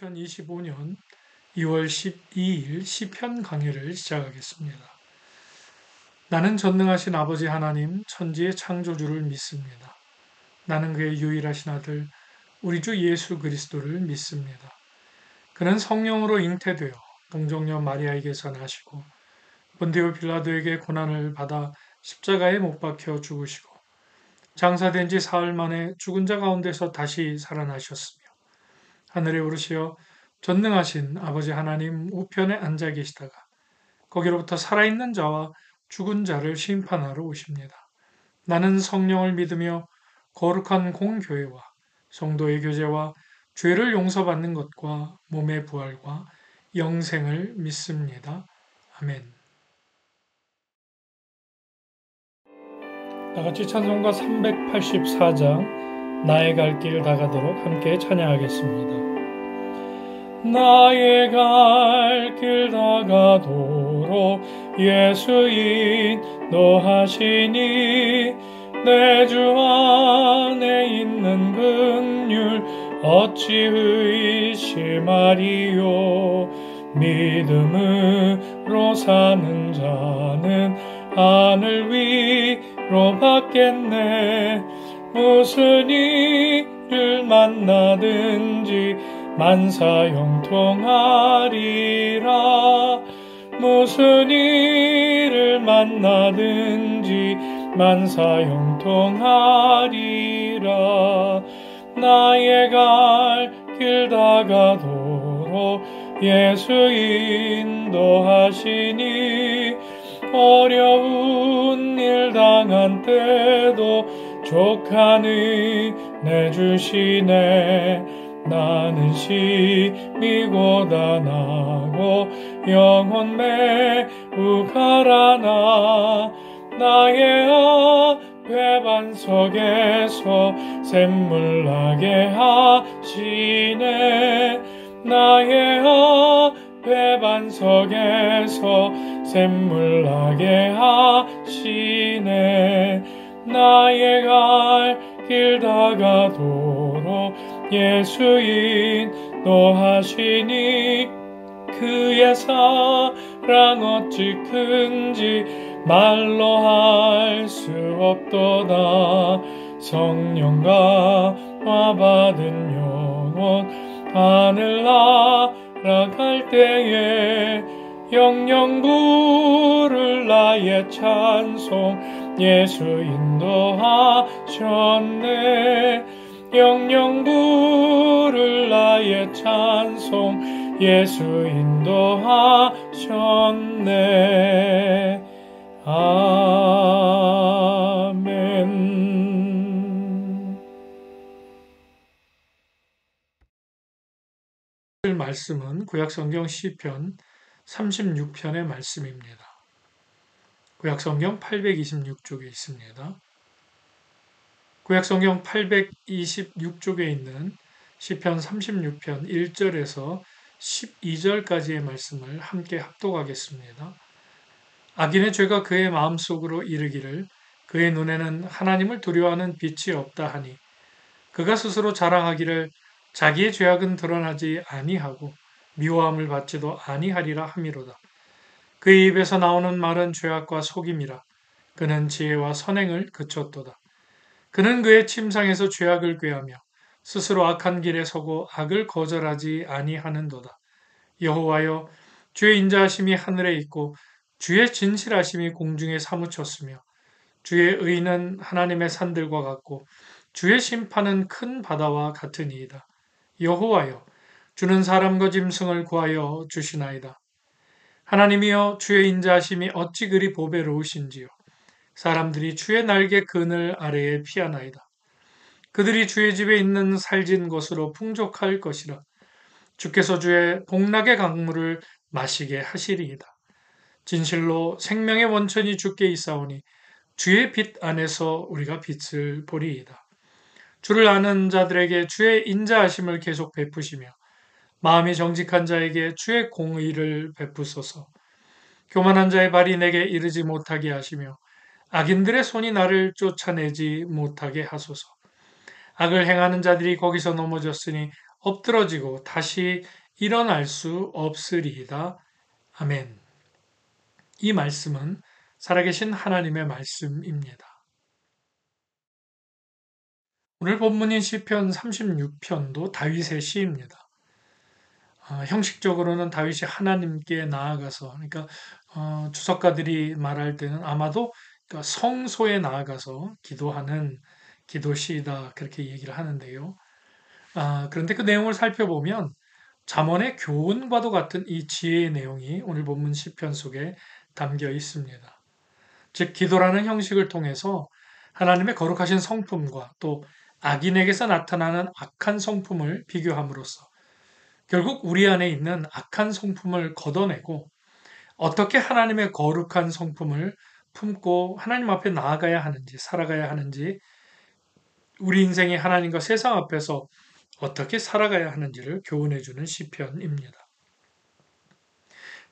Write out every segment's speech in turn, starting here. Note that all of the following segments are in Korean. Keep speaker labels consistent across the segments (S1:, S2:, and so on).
S1: 2025년 2월 12일 시편 강해를 시작하겠습니다. 나는 전능하신 아버지 하나님 천지의 창조주를 믿습니다. 나는 그의 유일하신 아들 우리 주 예수 그리스도를 믿습니다. 그는 성령으로 잉태되어 동정녀 마리아에게서 나시고 본디오 빌라도에게 고난을 받아 십자가에 못 박혀 죽으시고 장사된 지 사흘 만에 죽은 자 가운데서 다시 살아나셨으며 하늘에 오르시어 전능하신 아버지 하나님 우편에 앉아 계시다가 거기로부터 살아있는 자와 죽은 자를 심판하러 오십니다. 나는 성령을 믿으며 거룩한 공교회와 성도의 교제와 죄를 용서받는 것과 몸의 부활과 영생을 믿습니다. 아멘. 다같이 찬송가 384장 나의 갈 길 다가도록 함께 찬양하겠습니다. 나의 갈 길 다가도록 예수 인도하시니 내 주 안에 있는 긍휼 어찌 의심하리요. 믿음으로 사는 자는 하늘 위로 받겠네. 무슨 일을 만나든지 만사 형통하리라. 무슨 일을 만나든지 만사 형통하리라. 나의 갈 길 다가도록 예수 인도하시니 어려운 일 당한 때도 족한 은혜 주시네. 나는 심히 고단하고 영혼 매우 가라나. 나의 앞에 반석에서 샘물 나게 하시네. 나의 앞에 반석에서 샘물 나게 하시네. 나의 갈 길 다가도록 예수 인도하시니 그의 사랑 어찌 큰지 말로 할 수 없도다. 성령과 받은 영혼 하늘 날아갈 때에 영영 부를 나의 찬송 예수 인도하셨네. 영영 부를 나의 찬송 예수 인도하셨네. 아멘. 말씀은 구약성경 시편 36편의 말씀입니다. 구약성경 826쪽에 있습니다. 구약성경 826쪽에 있는 시편 36편 1절에서 12절까지의 말씀을 함께 합독하겠습니다. 악인의 죄가 그의 마음속으로 이르기를 그의 눈에는 하나님을 두려워하는 빛이 없다 하니 그가 스스로 자랑하기를 자기의 죄악은 드러나지 아니하고 미워함을 받지도 아니하리라 함이로다. 그의 입에서 나오는 말은 죄악과 속임이라. 그는 지혜와 선행을 그쳤도다. 그는 그의 침상에서 죄악을 꾀하며 스스로 악한 길에 서고 악을 거절하지 아니하는도다. 여호와여, 주의 인자하심이 하늘에 있고 주의 진실하심이 공중에 사무쳤으며 주의 의는 하나님의 산들과 같고 주의 심판은 큰 바다와 같으니이다. 여호와여, 주는 사람과 짐승을 구하여 주시나이다. 하나님이여, 주의 인자하심이 어찌 그리 보배로우신지요. 사람들이 주의 날개 그늘 아래에 피하나이다. 그들이 주의 집에 있는 살진 것으로 풍족할 것이라. 주께서 주의 복락의 강물을 마시게 하시리이다. 진실로 생명의 원천이 주께 있사오니 주의 빛 안에서 우리가 빛을 보리이다. 주를 아는 자들에게 주의 인자하심을 계속 베푸시며 마음이 정직한 자에게 주의 공의를 베푸소서. 교만한 자의 발이 내게 이르지 못하게 하시며 악인들의 손이 나를 쫓아내지 못하게 하소서. 악을 행하는 자들이 거기서 넘어졌으니 엎드러지고 다시 일어날 수 없으리이다. 아멘. 이 말씀은 살아계신 하나님의 말씀입니다. 오늘 본문인 시편 36편도 다윗의 시입니다. 형식적으로는 다윗이 하나님께 나아가서, 그러니까 주석가들이 말할 때는 아마도 그러니까 성소에 나아가서 기도하는 기도시이다 그렇게 얘기를 하는데요. 그런데 그 내용을 살펴보면 잠언의 교훈과도 같은 이 지혜의 내용이 오늘 본문 시편 속에 담겨 있습니다. 즉 기도라는 형식을 통해서 하나님의 거룩하신 성품과 또 악인에게서 나타나는 악한 성품을 비교함으로써 결국 우리 안에 있는 악한 성품을 걷어내고 어떻게 하나님의 거룩한 성품을 품고 하나님 앞에 나아가야 하는지 살아가야 하는지 우리 인생이 하나님과 세상 앞에서 어떻게 살아가야 하는지를 교훈해주는 시편입니다.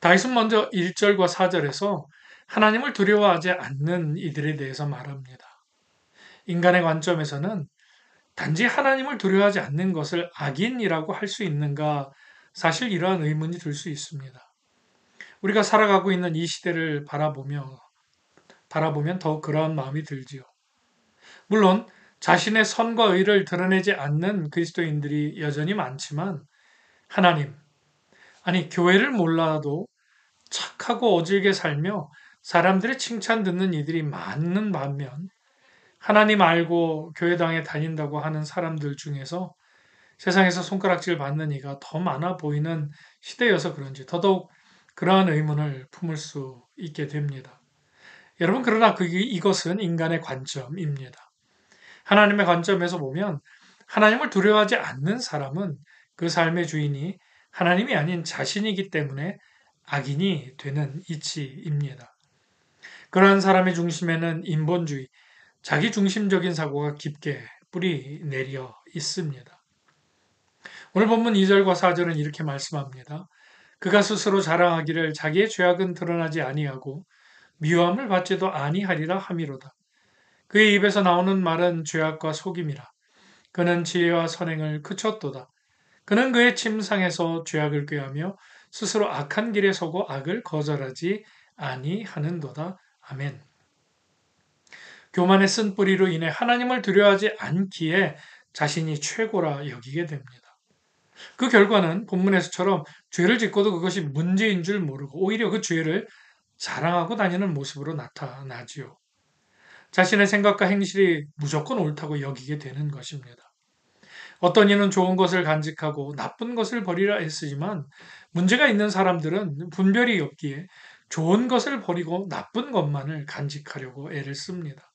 S1: 다윗은 먼저 1절과 4절에서 하나님을 두려워하지 않는 이들에 대해서 말합니다. 인간의 관점에서는 단지 하나님을 두려워하지 않는 것을 악인이라고 할 수 있는가 사실 이러한 의문이 들 수 있습니다. 우리가 살아가고 있는 이 시대를 바라보면 더욱 그러한 마음이 들지요. 물론 자신의 선과 의를 드러내지 않는 그리스도인들이 여전히 많지만 하나님, 아니 교회를 몰라도 착하고 어질게 살며 사람들의 칭찬 듣는 이들이 많은 반면 하나님 알고 교회당에 다닌다고 하는 사람들 중에서 세상에서 손가락질 받는 이가 더 많아 보이는 시대여서 그런지 더더욱 그러한 의문을 품을 수 있게 됩니다. 여러분, 그러나 이것은 인간의 관점입니다. 하나님의 관점에서 보면 하나님을 두려워하지 않는 사람은 그 삶의 주인이 하나님이 아닌 자신이기 때문에 악인이 되는 이치입니다. 그러한 사람의 중심에는 인본주의, 자기중심적인 사고가 깊게 뿌리 내려 있습니다. 오늘 본문 2절과 4절은 이렇게 말씀합니다. 그가 스스로 자랑하기를 자기의 죄악은 드러나지 아니하고 미워함을 받지도 아니하리라 함이로다. 그의 입에서 나오는 말은 죄악과 속임이라. 그는 지혜와 선행을 그쳤도다. 그는 그의 침상에서 죄악을 꾀하며 스스로 악한 길에 서고 악을 거절하지 아니하는도다. 아멘. 교만의 쓴 뿌리로 인해 하나님을 두려워하지 않기에 자신이 최고라 여기게 됩니다. 그 결과는 본문에서처럼 죄를 짓고도 그것이 문제인 줄 모르고 오히려 그 죄를 자랑하고 다니는 모습으로 나타나지요. 자신의 생각과 행실이 무조건 옳다고 여기게 되는 것입니다. 어떤 이는 좋은 것을 간직하고 나쁜 것을 버리라 애쓰지만 문제가 있는 사람들은 분별이 없기에 좋은 것을 버리고 나쁜 것만을 간직하려고 애를 씁니다.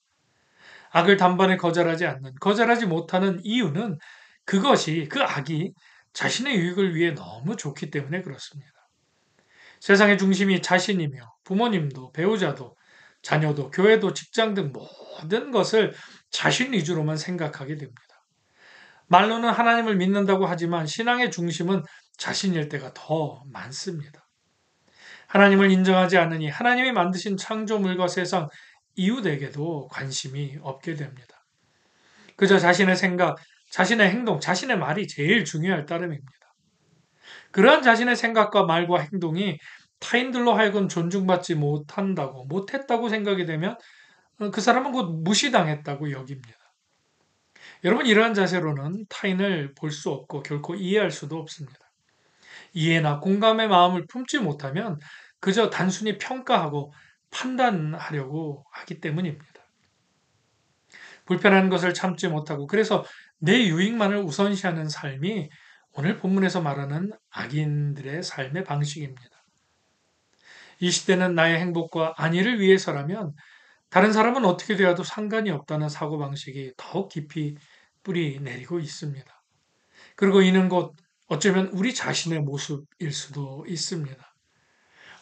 S1: 악을 단번에 거절하지 못하는 이유는 그 악이 자신의 유익을 위해 너무 좋기 때문에 그렇습니다. 세상의 중심이 자신이며 부모님도 배우자도 자녀도 교회도 직장 등 모든 것을 자신 위주로만 생각하게 됩니다. 말로는 하나님을 믿는다고 하지만 신앙의 중심은 자신일 때가 더 많습니다. 하나님을 인정하지 않으니 하나님이 만드신 창조물과 세상 이웃에게도 관심이 없게 됩니다. 그저 자신의 생각, 자신의 행동, 자신의 말이 제일 중요할 따름입니다. 그러한 자신의 생각과 말과 행동이 타인들로 하여금 존중받지 못했다고 생각이 되면 그 사람은 곧 무시당했다고 여깁니다. 여러분, 이러한 자세로는 타인을 볼 수 없고 결코 이해할 수도 없습니다. 이해나 공감의 마음을 품지 못하면 그저 단순히 평가하고 판단하려고 하기 때문입니다. 불편한 것을 참지 못하고 그래서 내 유익만을 우선시하는 삶이 오늘 본문에서 말하는 악인들의 삶의 방식입니다. 이 시대는 나의 행복과 안위를 위해서라면 다른 사람은 어떻게 되어도 상관이 없다는 사고방식이 더욱 깊이 뿌리 내리고 있습니다. 그리고 이는 곧 어쩌면 우리 자신의 모습일 수도 있습니다.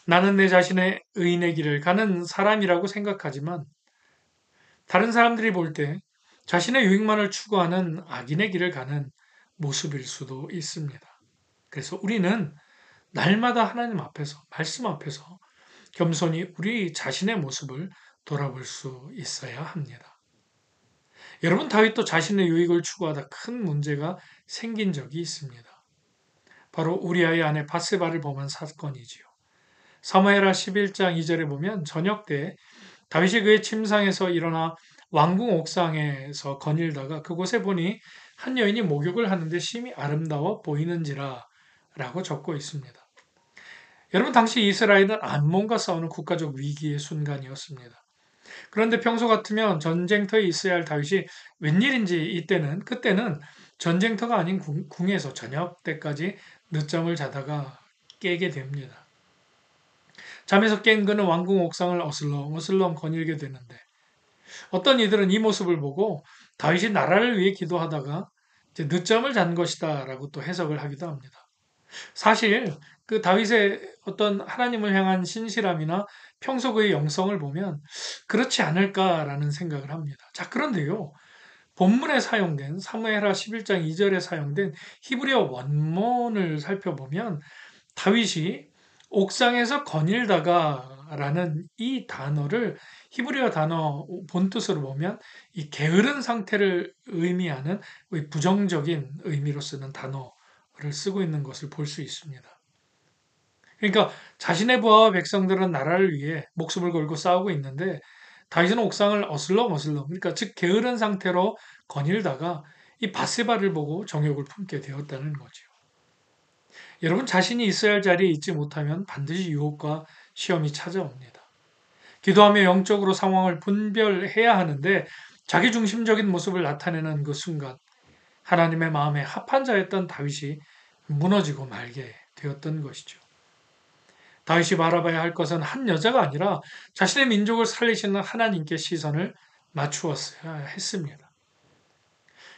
S1: 나는 내 자신의 의인의 길을 가는 사람이라고 생각하지만 다른 사람들이 볼 때 자신의 유익만을 추구하는 악인의 길을 가는 모습일 수도 있습니다. 그래서 우리는 날마다 하나님 앞에서, 말씀 앞에서 겸손히 우리 자신의 모습을 돌아볼 수 있어야 합니다. 여러분, 다윗도 자신의 유익을 추구하다 큰 문제가 생긴 적이 있습니다. 바로 우리아의 아내 바세바를 범한 사건이지요. 사무엘하 11장 2절에 보면 저녁 때 다윗이 그의 침상에서 일어나 왕궁 옥상에서 거닐다가 그곳에 보니 한 여인이 목욕을 하는데 심히 아름다워 보이는지라 라고 적고 있습니다. 여러분, 당시 이스라엘은 암몬과 싸우는 국가적 위기의 순간이었습니다. 그런데 평소 같으면 전쟁터에 있어야 할 다윗이 웬일인지 그때는 전쟁터가 아닌 궁에서 저녁 때까지 늦잠을 자다가 깨게 됩니다. 잠에서 깬 그는 왕궁 옥상을 어슬렁어슬렁 거닐게 되는데 어떤 이들은 이 모습을 보고 다윗이 나라를 위해 기도하다가 이제 늦잠을 잔 것이다 라고 또 해석을 하기도 합니다. 사실 그 다윗의 어떤 하나님을 향한 신실함이나 평소 그의 영성을 보면 그렇지 않을까라는 생각을 합니다. 자, 그런데요. 본문에 사용된 사무엘하 11장 2절에 사용된 히브리어 원문을 살펴보면 다윗이 옥상에서 거닐다가라는 이 단어를 히브리어 단어 본뜻으로 보면 이 게으른 상태를 의미하는 부정적인 의미로 쓰는 단어를 쓰고 있는 것을 볼 수 있습니다. 그러니까 자신의 부하와 백성들은 나라를 위해 목숨을 걸고 싸우고 있는데 다윗은 옥상을 어슬렁어슬렁, 그러니까 즉 게으른 상태로 거닐다가 이 바세바를 보고 정욕을 품게 되었다는 거죠. 여러분, 자신이 있어야 할 자리에 있지 못하면 반드시 유혹과 시험이 찾아옵니다. 기도하며 영적으로 상황을 분별해야 하는데 자기중심적인 모습을 나타내는 그 순간 하나님의 마음에 합한 자였던 다윗이 무너지고 말게 되었던 것이죠. 다윗이 바라봐야 할 것은 한 여자가 아니라 자신의 민족을 살리시는 하나님께 시선을 맞추었어야 했습니다.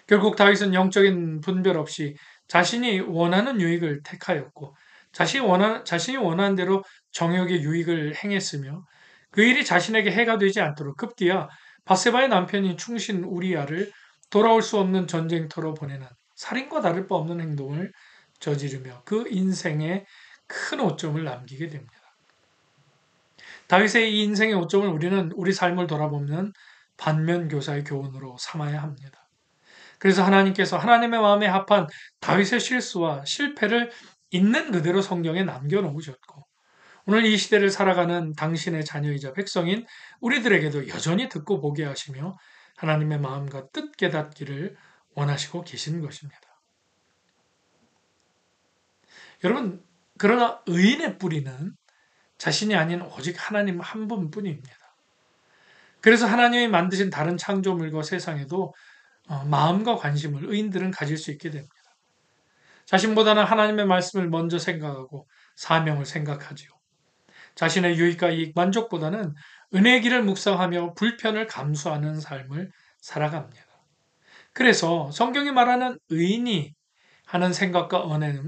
S1: 결국 다윗은 영적인 분별 없이 자신이 원하는 유익을 택하였고 자신이 원하는 대로 정욕의 유익을 행했으며 그 일이 자신에게 해가 되지 않도록 급기야 바세바의 남편인 충신 우리아를 돌아올 수 없는 전쟁터로 보내는 살인과 다를 바 없는 행동을 저지르며 그 인생에 큰 오점을 남기게 됩니다. 다윗의 이 인생의 오점을 우리는 우리 삶을 돌아보면 반면교사의 교훈으로 삼아야 합니다. 그래서 하나님께서 하나님의 마음에 합한 다윗의 실수와 실패를 있는 그대로 성경에 남겨놓으셨고 오늘 이 시대를 살아가는 당신의 자녀이자 백성인 우리들에게도 여전히 듣고 보게 하시며 하나님의 마음과 뜻 깨닫기를 원하시고 계신 것입니다. 여러분, 그러나 의인의 뿌리는 자신이 아닌 오직 하나님 한 분뿐입니다. 그래서 하나님이 만드신 다른 창조물과 세상에도 마음과 관심을 의인들은 가질 수 있게 됩니다. 자신보다는 하나님의 말씀을 먼저 생각하고 사명을 생각하지요. 자신의 유익과 이익 만족보다는 은혜의 길을 묵상하며 불편을 감수하는 삶을 살아갑니다. 그래서 성경이 말하는 의인이 하는 생각과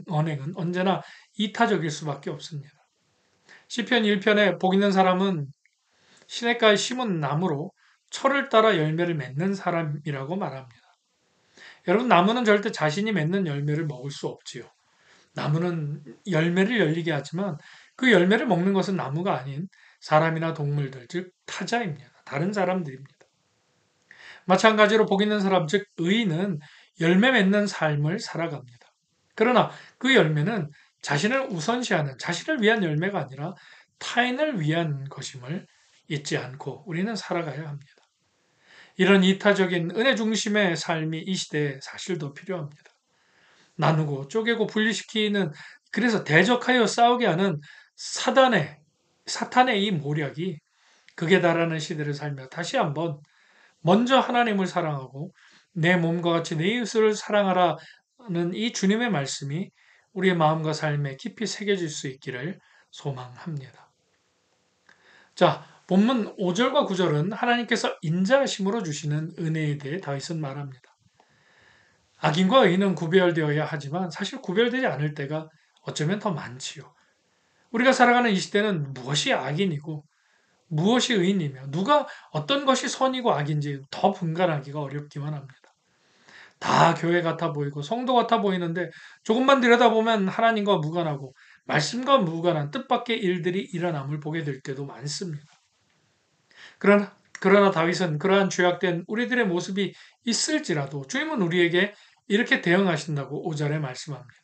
S1: 언행은 언제나 이타적일 수밖에 없습니다. 시편 1편에 복 있는 사람은 시냇가에 심은 나무로 철을 따라 열매를 맺는 사람이라고 말합니다. 여러분, 나무는 절대 자신이 맺는 열매를 먹을 수 없지요. 나무는 열매를 열리게 하지만 그 열매를 먹는 것은 나무가 아닌 사람이나 동물들, 즉 타자입니다. 다른 사람들입니다. 마찬가지로 복 있는 사람, 즉 의인은 열매 맺는 삶을 살아갑니다. 그러나 그 열매는 자신을 우선시하는 자신을 위한 열매가 아니라 타인을 위한 것임을 잊지 않고 우리는 살아가야 합니다. 이런 이타적인 은혜 중심의 삶이 이 시대에 사실 더 필요합니다. 나누고 쪼개고 분리시키는, 그래서 대적하여 싸우게 하는 사탄의 이 모략이 극에 달하는 시대를 살며 다시 한번 먼저 하나님을 사랑하고 내 몸과 같이 내 이웃을 사랑하라는 이 주님의 말씀이 우리의 마음과 삶에 깊이 새겨질 수 있기를 소망합니다. 자, 본문 5절과 9절은 하나님께서 인자하심으로 주시는 은혜에 대해 다윗은 말합니다. 악인과 의인은 구별되어야 하지만 사실 구별되지 않을 때가 어쩌면 더 많지요. 우리가 살아가는 이 시대는 무엇이 악인이고 무엇이 의인이며 누가 어떤 것이 선이고 악인지 더 분간하기가 어렵기만 합니다. 다 교회 같아 보이고 성도 같아 보이는데 조금만 들여다보면 하나님과 무관하고 말씀과 무관한 뜻밖의 일들이 일어남을 보게 될 때도 많습니다. 그러나 다윗은 그러한 죄악된 우리들의 모습이 있을지라도 주님은 우리에게 이렇게 대응하신다고 5절에 말씀합니다.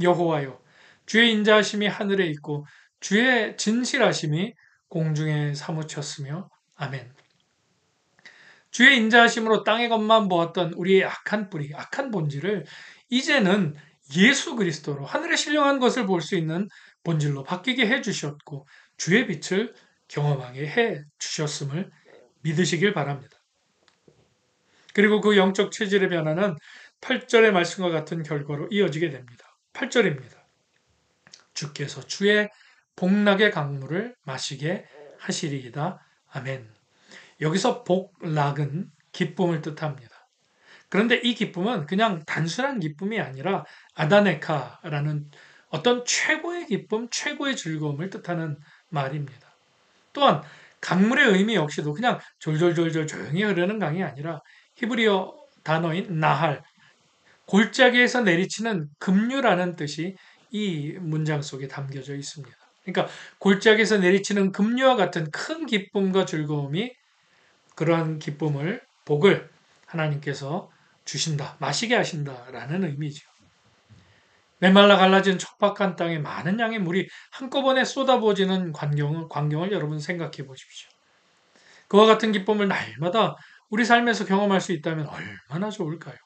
S1: 여호와여, 주의 인자하심이 하늘에 있고 주의 진실하심이 공중에 사무쳤으며 아멘. 주의 인자하심으로 땅의 것만 보았던 우리의 악한 뿌리, 악한 본질을 이제는 예수 그리스도로 하늘의 신령한 것을 볼 수 있는 본질로 바뀌게 해 주셨고 주의 빛을 경험하게 해 주셨음을 믿으시길 바랍니다. 그리고 그 영적 체질의 변화는 8절의 말씀과 같은 결과로 이어지게 됩니다. 8절입니다. 주께서 주의 복락의 강물을 마시게 하시리이다. 아멘. 여기서 복락은 기쁨을 뜻합니다. 그런데 이 기쁨은 그냥 단순한 기쁨이 아니라 아다네카라는 어떤 최고의 기쁨, 최고의 즐거움을 뜻하는 말입니다. 또한 강물의 의미 역시도 그냥 졸졸졸졸 조용히 흐르는 강이 아니라 히브리어 단어인 나할, 골짜기에서 내리치는 급류라는 뜻이 이 문장 속에 담겨져 있습니다. 그러니까 골짜기에서 내리치는 급류와 같은 큰 기쁨과 즐거움이 그러한 기쁨을, 복을 하나님께서 주신다, 마시게 하신다라는 의미죠. 메말라 갈라진 척박한 땅에 많은 양의 물이 한꺼번에 쏟아부어지는 광경을 여러분 생각해 보십시오. 그와 같은 기쁨을 날마다 우리 삶에서 경험할 수 있다면 얼마나 좋을까요?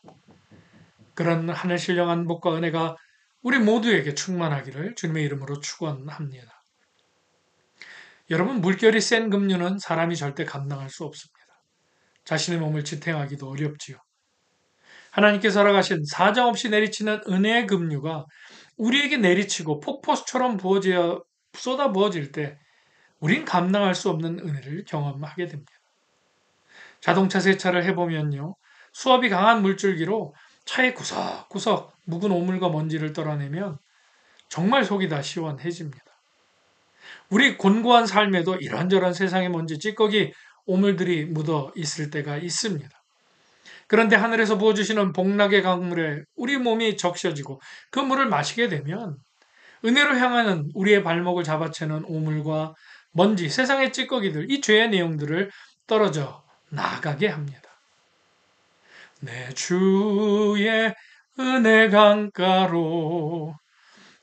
S1: 그런 하늘 신령한 복과 은혜가 우리 모두에게 충만하기를 주님의 이름으로 축원합니다. 여러분, 물결이 센 급류는 사람이 절대 감당할 수 없습니다. 자신의 몸을 지탱하기도 어렵지요. 하나님께서 허락하신 사정없이 내리치는 은혜의 급류가 우리에게 내리치고 폭포수처럼 쏟아 부어질 때 우린 감당할 수 없는 은혜를 경험하게 됩니다. 자동차 세차를 해보면요. 수압이 강한 물줄기로 차의 구석구석 묵은 오물과 먼지를 떨어내면 정말 속이 다 시원해집니다. 우리 곤고한 삶에도 이런저런 세상의 먼지, 찌꺼기, 오물들이 묻어 있을 때가 있습니다. 그런데 하늘에서 부어주시는 복락의 강물에 우리 몸이 적셔지고 그 물을 마시게 되면 은혜로 향하는 우리의 발목을 잡아채는 오물과 먼지, 세상의 찌꺼기들, 이 죄의 내용들을 떨어져 나가게 합니다. 내 주의 은혜 강가로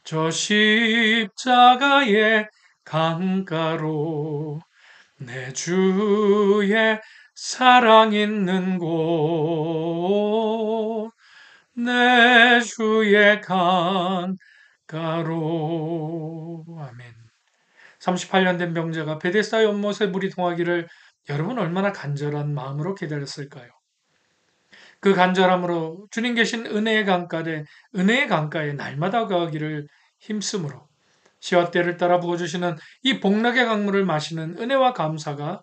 S1: 저 십자가의 강가로 내 주의 사랑 있는 곳 내 주의 강가로 아멘. 38년 된 병자가 베데스다 연못에 물이 통하기를 여러분 얼마나 간절한 마음으로 기다렸을까요? 그 간절함으로 주님 계신 은혜의 강가에 날마다 가기를 힘쓰므로 시와 때를 따라 부어주시는 이 복락의 강물을 마시는 은혜와 감사가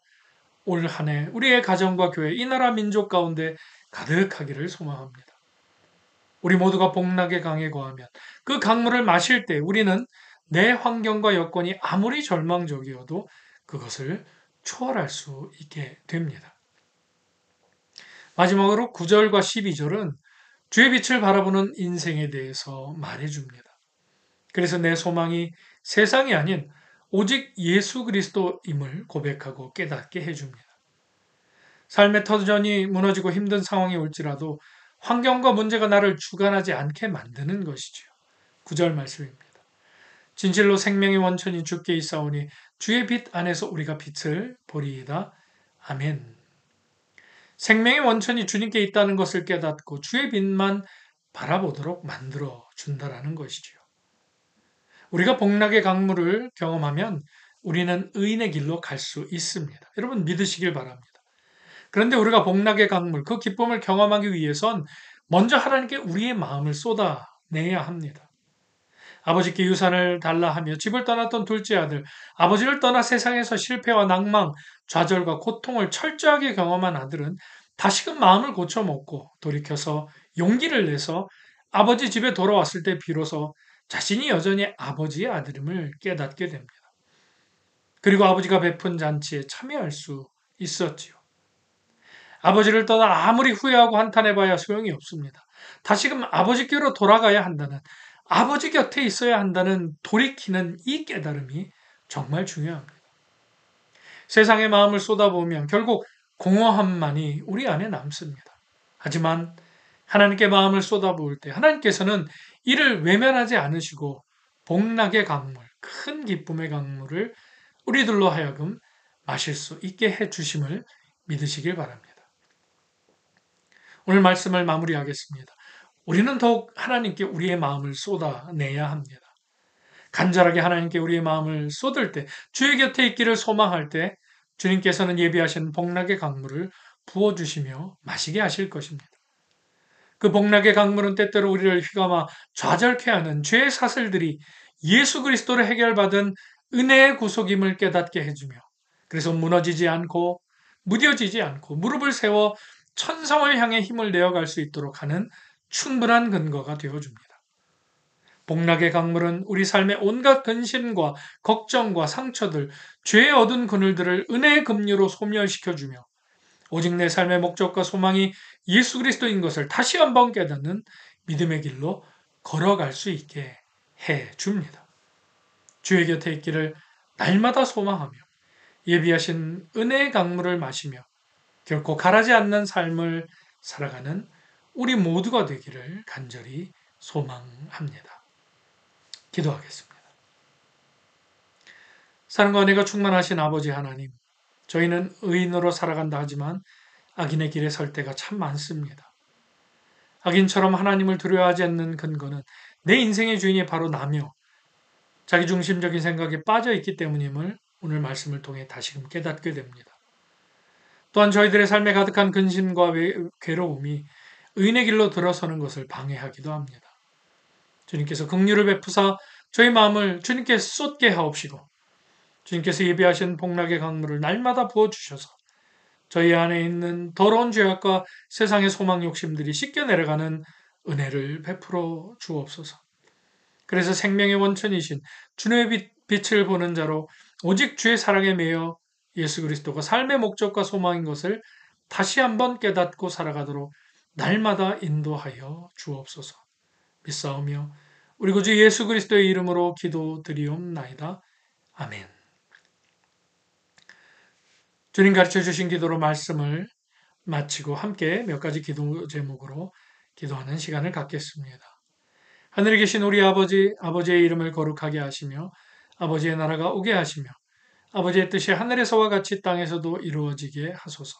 S1: 올 한 해 우리의 가정과 교회, 이 나라 민족 가운데 가득하기를 소망합니다. 우리 모두가 복락의 강에 거하면 그 강물을 마실 때 우리는 내 환경과 여건이 아무리 절망적이어도 그것을 초월할 수 있게 됩니다. 마지막으로 9절과 12절은 주의 빛을 바라보는 인생에 대해서 말해줍니다. 그래서 내 소망이 세상이 아닌 오직 예수 그리스도임을 고백하고 깨닫게 해줍니다. 삶의 터전이 무너지고 힘든 상황이 올지라도 환경과 문제가 나를 주관하지 않게 만드는 것이지요. 9절 말씀입니다. 진실로 생명의 원천이 주께 있사오니 주의 빛 안에서 우리가 빛을 보리이다. 아멘. 생명의 원천이 주님께 있다는 것을 깨닫고 주의 빛만 바라보도록 만들어 준다라는 것이지요. 우리가 복락의 강물을 경험하면 우리는 의인의 길로 갈 수 있습니다. 여러분 믿으시길 바랍니다. 그런데 우리가 복락의 강물, 그 기쁨을 경험하기 위해선 먼저 하나님께 우리의 마음을 쏟아내야 합니다. 아버지께 유산을 달라 하며 집을 떠났던 둘째 아들, 아버지를 떠나 세상에서 실패와 낭망, 좌절과 고통을 철저하게 경험한 아들은 다시금 마음을 고쳐먹고 돌이켜서 용기를 내서 아버지 집에 돌아왔을 때 비로소 자신이 여전히 아버지의 아들임을 깨닫게 됩니다. 그리고 아버지가 베푼 잔치에 참여할 수 있었지요. 아버지를 떠나 아무리 후회하고 한탄해봐야 소용이 없습니다. 다시금 아버지께로 돌아가야 한다는, 아버지 곁에 있어야 한다는 돌이키는 이 깨달음이 정말 중요합니다. 세상의 마음을 쏟아보면 결국 공허함만이 우리 안에 남습니다. 하지만 하나님께 마음을 쏟아부을 때 하나님께서는 이를 외면하지 않으시고 복락의 강물, 큰 기쁨의 강물을 우리들로 하여금 마실 수 있게 해 주심을 믿으시길 바랍니다. 오늘 말씀을 마무리하겠습니다. 우리는 더욱 하나님께 우리의 마음을 쏟아내야 합니다. 간절하게 하나님께 우리의 마음을 쏟을 때, 주의 곁에 있기를 소망할 때 주님께서는 예비하신 복락의 강물을 부어주시며 마시게 하실 것입니다. 그 복락의 강물은 때때로 우리를 휘감아 좌절케 하는 죄의 사슬들이 예수 그리스도로 해결받은 은혜의 구속임을 깨닫게 해주며, 그래서 무너지지 않고 무뎌지지 않고 무릎을 세워 천성을 향해 힘을 내어갈 수 있도록 하는 충분한 근거가 되어줍니다. 복락의 강물은 우리 삶의 온갖 근심과 걱정과 상처들, 죄의 어두운 그늘들을 은혜의 급류로 소멸시켜주며 오직 내 삶의 목적과 소망이 예수 그리스도인 것을 다시 한번 깨닫는 믿음의 길로 걸어갈 수 있게 해 줍니다. 주의 곁에 있기를 날마다 소망하며 예비하신 은혜의 강물을 마시며 결코 가라지 않는 삶을 살아가는 우리 모두가 되기를 간절히 소망합니다. 기도하겠습니다. 사랑과 은혜가 충만하신 아버지 하나님, 저희는 의인으로 살아간다 하지만 악인의 길에 설 때가 참 많습니다. 악인처럼 하나님을 두려워하지 않는 근거는 내 인생의 주인이 바로 나며 자기중심적인 생각에 빠져 있기 때문임을 오늘 말씀을 통해 다시금 깨닫게 됩니다. 또한 저희들의 삶에 가득한 근심과 괴로움이 의인의 길로 들어서는 것을 방해하기도 합니다. 주님께서 긍휼을 베푸사 저희 마음을 주님께 쏟게 하옵시고 주님께서 예비하신 복락의 강물을 날마다 부어주셔서 저희 안에 있는 더러운 죄악과 세상의 소망 욕심들이 씻겨 내려가는 은혜를 베풀어 주옵소서. 그래서 생명의 원천이신 주님의 빛을 보는 자로 오직 주의 사랑에 매여 예수 그리스도가 삶의 목적과 소망인 것을 다시 한번 깨닫고 살아가도록 날마다 인도하여 주옵소서. 믿사오며 우리 구주 예수 그리스도의 이름으로 기도드리옵나이다. 아멘. 주님 가르쳐 주신 기도로 말씀을 마치고 함께 몇 가지 기도 제목으로 기도하는 시간을 갖겠습니다. 하늘에 계신 우리 아버지, 아버지의 이름을 거룩하게 하시며 아버지의 나라가 오게 하시며 아버지의 뜻이 하늘에서와 같이 땅에서도 이루어지게 하소서.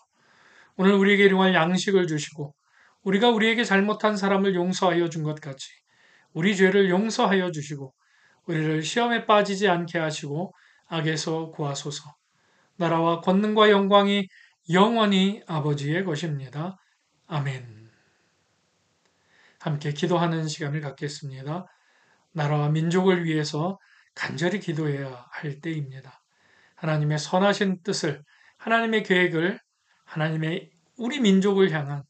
S1: 오늘 우리에게 일용할 양식을 주시고 우리가 우리에게 잘못한 사람을 용서하여 준 것 같이 우리 죄를 용서하여 주시고 우리를 시험에 빠지지 않게 하시고 악에서 구하소서. 나라와 권능과 영광이 영원히 아버지의 것입니다. 아멘. 함께 기도하는 시간을 갖겠습니다. 나라와 민족을 위해서 간절히 기도해야 할 때입니다. 하나님의 선하신 뜻을, 하나님의 계획을, 하나님의 우리 민족을 향한,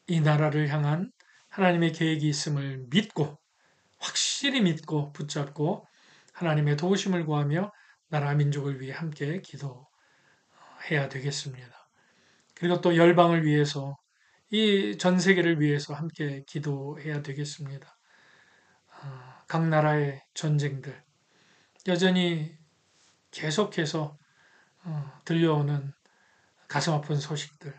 S1: 이 나라를 향한 하나님의 계획이 있음을 믿고, 확실히 믿고 붙잡고 하나님의 도우심을 구하며 나라 민족을 위해 함께 기도해야 되겠습니다. 그리고 또 열방을 위해서 이 전 세계를 위해서 함께 기도해야 되겠습니다. 각 나라의 전쟁들 여전히 계속해서 들려오는 가슴 아픈 소식들,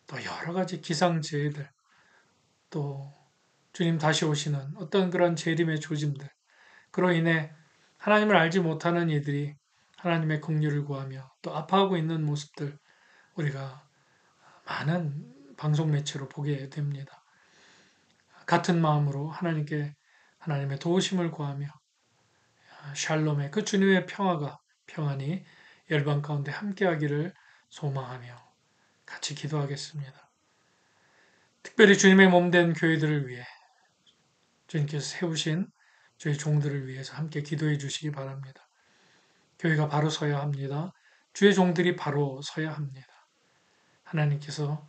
S1: 또 여러 가지 기상재해들, 또 주님 다시 오시는 어떤 그런 재림의 조짐들, 그로 인해 하나님을 알지 못하는 이들이 하나님의 긍휼을 구하며 또 아파하고 있는 모습들 우리가 많은 방송 매체로 보게 됩니다. 같은 마음으로 하나님께 하나님의 도우심을 구하며 샬롬의 그 주님의 평화가 평안히 열방 가운데 함께하기를 소망하며 같이 기도하겠습니다. 특별히 주님의 몸된 교회들을 위해 주님께서 세우신 저희 종들을 위해서 함께 기도해 주시기 바랍니다. 교회가 바로 서야 합니다. 주의 종들이 바로 서야 합니다. 하나님께서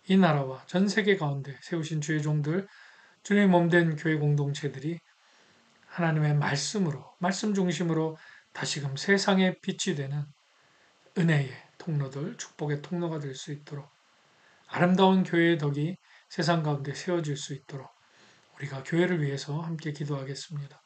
S1: 이 나라와 전 세계 가운데 세우신 주의 종들, 주님의 몸된 교회 공동체들이 하나님의 말씀으로, 말씀 중심으로 다시금 세상의 빛이 되는 은혜의 통로들, 축복의 통로가 될 수 있도록 아름다운 교회의 덕이 세상 가운데 세워질 수 있도록 우리가 교회를 위해서 함께 기도하겠습니다.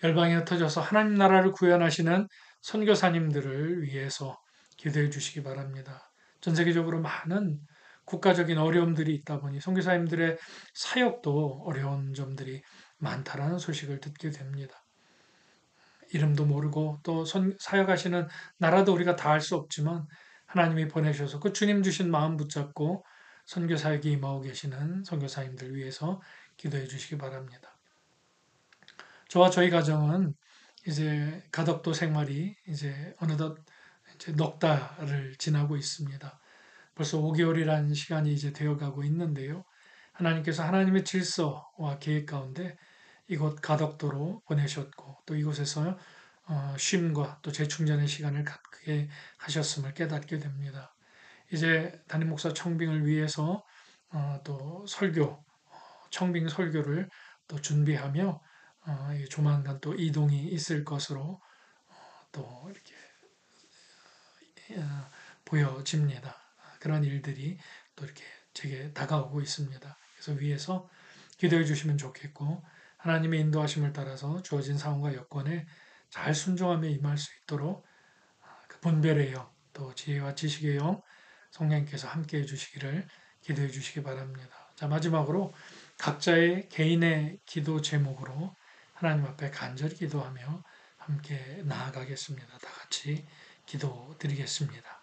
S1: 열방에 흩어져서 하나님 나라를 구현하시는 선교사님들을 위해서 기도해 주시기 바랍니다. 전 세계적으로 많은 국가적인 어려움들이 있다 보니 선교사님들의 사역도 어려운 점들이 많다라는 소식을 듣게 됩니다. 이름도 모르고 또 사역하시는 나라도 우리가 다 알 수 없지만 하나님이 보내셔서 그 주님 주신 마음 붙잡고 선교 사역이 임하고 계시는 선교사님들 위해서 기도해 주시기 바랍니다. 저와 저희 가정은 이제 가덕도 생활이 이제 어느덧 이제 넉 달을 지나고 있습니다. 벌써 5개월이라는 시간이 이제 되어가고 있는데요. 하나님께서 하나님의 질서와 계획 가운데 이곳 가덕도로 보내셨고 또 이곳에서 쉼과 또 재충전의 시간을 갖게 하셨음을 깨닫게 됩니다. 이제 담임 목사 청빙을 위해서 또 청빙 설교를 또 준비하며 조만간 또 이동이 있을 것으로 또 이렇게 보여집니다. 그런 일들이 또 이렇게 제게 다가오고 있습니다. 그래서 위에서 기도해 주시면 좋겠고 하나님의 인도하심을 따라서 주어진 상황과 여건에 잘 순종하며 임할 수 있도록 그 분별의 영, 또 지혜와 지식의 영 성령께서 함께 해주시기를 기도해 주시기 바랍니다. 자, 마지막으로 각자의 개인의 기도 제목으로 하나님 앞에 간절히 기도하며 함께 나아가겠습니다. 다 같이 기도 드리겠습니다.